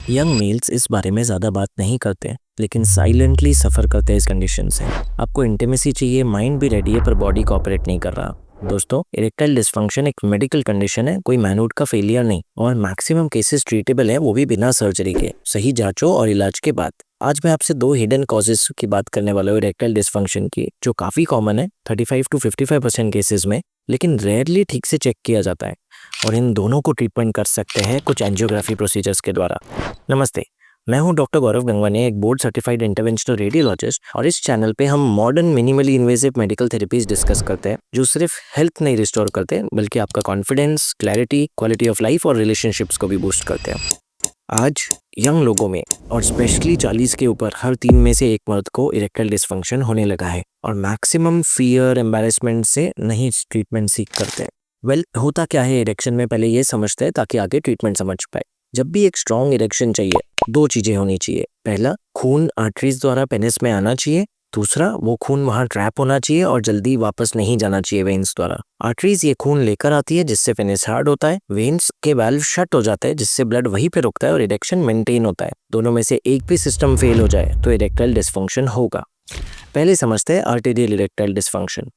Young mails इस बारे में ज़्यादा बात नहीं करते, लेकिन साइलेंटली सफ़र करते हैं इस कंडीशन से। आपको इंटीमेसी चाहिए, माइंड भी रेडी है, पर बॉडी कोऑपरेट नहीं कर रहा। दोस्तों, इरेक्टाइल डिस्फंक्शन एक मेडिकल कंडीशन है, कोई मैनूड का फेलियर नहीं, और मैक्सिमम केसेस ट्रीटेबल है, वो भी बिना सर्जरी के, सही जांचों और इलाज के बाद। आज मैं आपसे दो हिडन कॉजेज की बात करने वाला हूँ इरेक्टाइल डिस्फंक्शन की, जो काफ़ी कॉमन है 35 to 55% केसेस में, लेकिन रेयरली ठीक से चेक किया जाता है। और इन दोनों को ट्रीटमेंट कर सकते हैं कुछ एंजियोग्राफी प्रोसीजर्स के द्वारा। नमस्ते, मैं हूं डॉक्टर गौरव गंगवानी, एक बोर्ड सर्टिफाइड इंटरवेंशनल रेडियोलॉजिस्ट, और इस चैनल पे हम modern minimally invasive medical therapies discuss करते हैं, जो सिर्फ हेल्थ नहीं रिस्टोर करते, बल्कि आपका confidence, clarity, quality of life और रिलेशनशिप्स को भी बूस्ट करते हैं। आज यंग लोगों में, और स्पेशली 40 के ऊपर, हर 3 में से एक मर्द को इरेक्टाइल डिस्फंक्शन होने लगा है, और मैक्सिमम फियर, एम्बैरेसमेंट से नहीं ट्रीटमेंट सीख करते हैं। होता क्या है इरेक्शन में, पहले ये समझते हैं ताकि आगे ट्रीटमेंट समझ पाए। जब भी एक स्ट्रॉन्ग इरेक्शन चाहिए, दो चीजें होनी चाहिए। पहला, खून आर्टरीज द्वारा पेनिस में आना चाहिए। दूसरा, वो खून वहां ट्रैप होना चाहिए और जल्दी वापस नहीं जाना चाहिए वेन्स द्वारा। आर्टरीज ये खून लेकर आती है, जिससे पेनिस हार्ड होता है। वेन्स के वाल्व शट हो जाते हैं, जिससे ब्लड वहीं पे रुकता है और इरेक्शन मेंटेन होता है। दोनों में से एक भी सिस्टम फेल हो जाए तो इरेक्टाइल डिस्फंक्शन होगा। पहले समझते हैं आर्टेरियल इरेक्टाइल डिस्फंक्शन।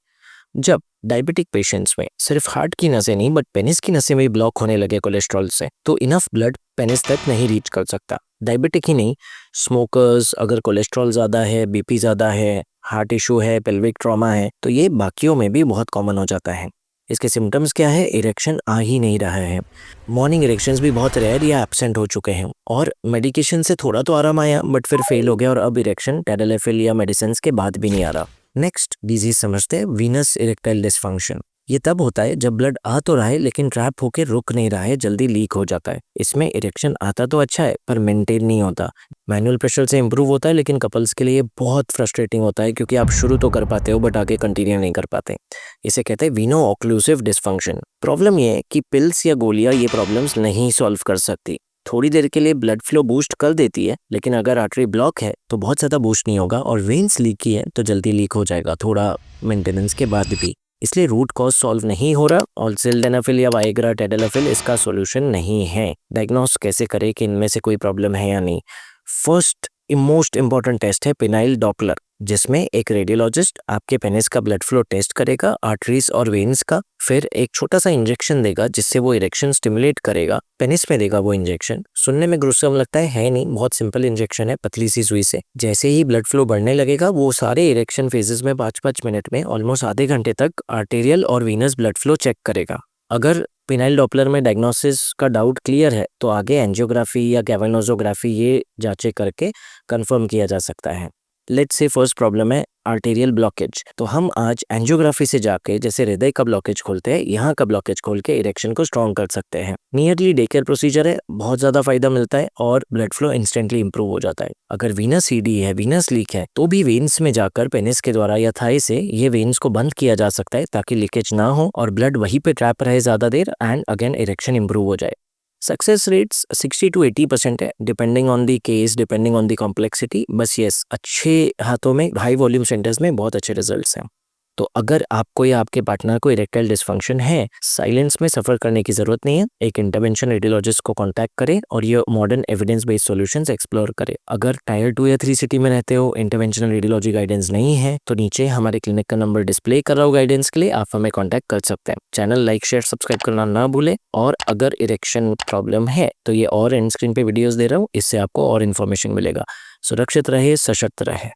जब डायबिटिक पेशेंट्स में सिर्फ हार्ट की नसें नहीं, बट पेनिस की नसें भी ब्लॉक होने लगे कोलेस्ट्रॉल से, तो इनफ ब्लड पेनिस तक नहीं रीच कर सकता। डायबिटिक ही नहीं, स्मोकर्स, अगर कोलेस्ट्रॉल ज़्यादा है, बीपी ज़्यादा है, हार्ट इशू है, पेल्विक ट्रॉमा है, तो ये बाकियों में भी बहुत कॉमन हो जाता है। इसके सिम्टम्स क्या है? इरेक्शन आ ही नहीं रहा है, मॉर्निंग इरेक्शंस भी बहुत रेयर या एब्सेंट हो चुके हैं, और मेडिकेशन से थोड़ा तो आराम आया, बट फिर फेल हो गया, और अब इरेक्शन टेडलफिल या मेडिसिन के बाद भी नहीं आ रहा। नेक्स्ट डिजीज समझते हैं वीनस इरेक्टाइल डिस्फंक्शन। ये तब होता है जब ब्लड आ तो रहा है, लेकिन ट्रैप होकर रुक नहीं रहा है, जल्दी लीक हो जाता है। इसमें इरेक्शन आता तो अच्छा है, पर मेंटेन नहीं होता। मैनुअल प्रेशर से इंप्रूव होता है, लेकिन कपल्स के लिए ये बहुत फ्रस्ट्रेटिंग होता है, क्योंकि आप शुरू तो कर पाते हो, बट आगे कंटिन्यू नहीं कर पाते। इसे कहते हैं वीनो ऑक्लूसिव डिस्फंक्शन। प्रॉब्लम ये है कि पिल्स या गोलियां ये प्रॉब्लम्स नहीं सॉल्व कर सकती। थोड़ी देर के लिए ब्लड फ्लो बूस्ट कर देती है, लेकिन अगर आर्टरी ब्लॉक है तो बहुत ज़्यादा बूस्ट नहीं होगा, और वेन्स लीकी है तो जल्दी लीक हो जाएगा, थोड़ा मेंटेनेंस के बाद भी। इसलिए रूट कॉज सॉल्व नहीं हो रहा, और सिल्डेनाफिल या वाइग्रा, टेडलफिल इसका सॉल्यूशन नहीं है। डायग्नोस कैसे करें कि इनमें से कोई प्रॉब्लम है या नहीं? फर्स्ट मोस्ट इंपॉर्टेंट टेस्ट है पेनाइल डॉपलर, जिसमें एक रेडियोलॉजिस्ट आपके पेनिस का ब्लड फ्लो टेस्ट करेगा, आर्टरीज और वेन्स का, फिर एक छोटा सा इंजेक्शन देगा, जिससे वो इरेक्शन स्टिमुलेट करेगा। पेनिस में देगा वो इंजेक्शन। सुनने में ग्रुसम लगता है नहीं, बहुत सिंपल इंजेक्शन है, पतली सी सुई से। जैसे ही ब्लड फ्लो बढ़ने लगेगा, वो सारे इरेक्शन फेजेस में 5-5 मिनट में ऑलमोस्ट आधे घंटे तक आर्टेरियल और वीनस ब्लड फ्लो चेक करेगा। अगर पेनाइल डॉपलर में डायग्नोसिस का डाउट क्लियर है, तो आगे एंजियोग्राफी या कैवर्नोजोग्राफी ये जांचें करके कंफर्म किया जा सकता है। लेट्स से फर्स्ट प्रॉब्लम है आर्टेरियल ब्लॉकेज, तो हम आज एंजियोग्राफी से जाके, जैसे हृदय का ब्लॉकेज खोलते हैं, यहाँ का ब्लॉकेज खोल के इरेक्शन को स्ट्रॉन्ग कर सकते हैं। नियरली डे केयर प्रोसीजर है, बहुत ज़्यादा फायदा मिलता है, और ब्लड फ्लो इंस्टेंटली इंप्रूव हो जाता है। अगर वीनस सीडी है, वीनस लीक है, तो भी वेन्स में जाकर पेनिस के द्वारा या थाई से ये वेन्स को बंद किया जा सकता है, ताकि लीकेज ना हो और ब्लड वहीं पे ट्रैप रहे ज़्यादा देर, एंड अगेन इरेक्शन इंप्रूव हो जाए। सक्सेस रेट्स 60 to 80% है, depending on the case, depending on the complexity. बस यस, अच्छे हाथों में, हाई वॉल्यूम सेंटर्स में बहुत अच्छे रिजल्ट्स हैं। तो अगर आपको या आपके पार्टनर को इरेक्टाइल डिस्फंक्शन है, साइलेंस में सफ़र करने की ज़रूरत नहीं है। एक इंटरवेंशन रेडियोलॉजिस्ट को कॉन्टैक्ट करें और ये modern evidence based solutions explore करें। अगर टायर 2 या 3 सिटी में रहते हो, इंटरवेंशनल रेडियोलॉजी गाइडेंस नहीं है, तो नीचे हमारे क्लिनिक का नंबर डिस्प्ले कर रहा हो गाइडेंस के लिए, आप हमें कॉन्टैक्ट कर सकते हैं। चैनल लाइक, शेयर, सब्सक्राइब करना ना भूलें, और अगर इरेक्शन प्रॉब्लम है तो ये और एंड स्क्रीन पे वीडियोज़ दे रहा हूँ, इससे आपको और इन्फॉर्मेशन मिलेगा। सुरक्षित रहे, सशक्त रहे।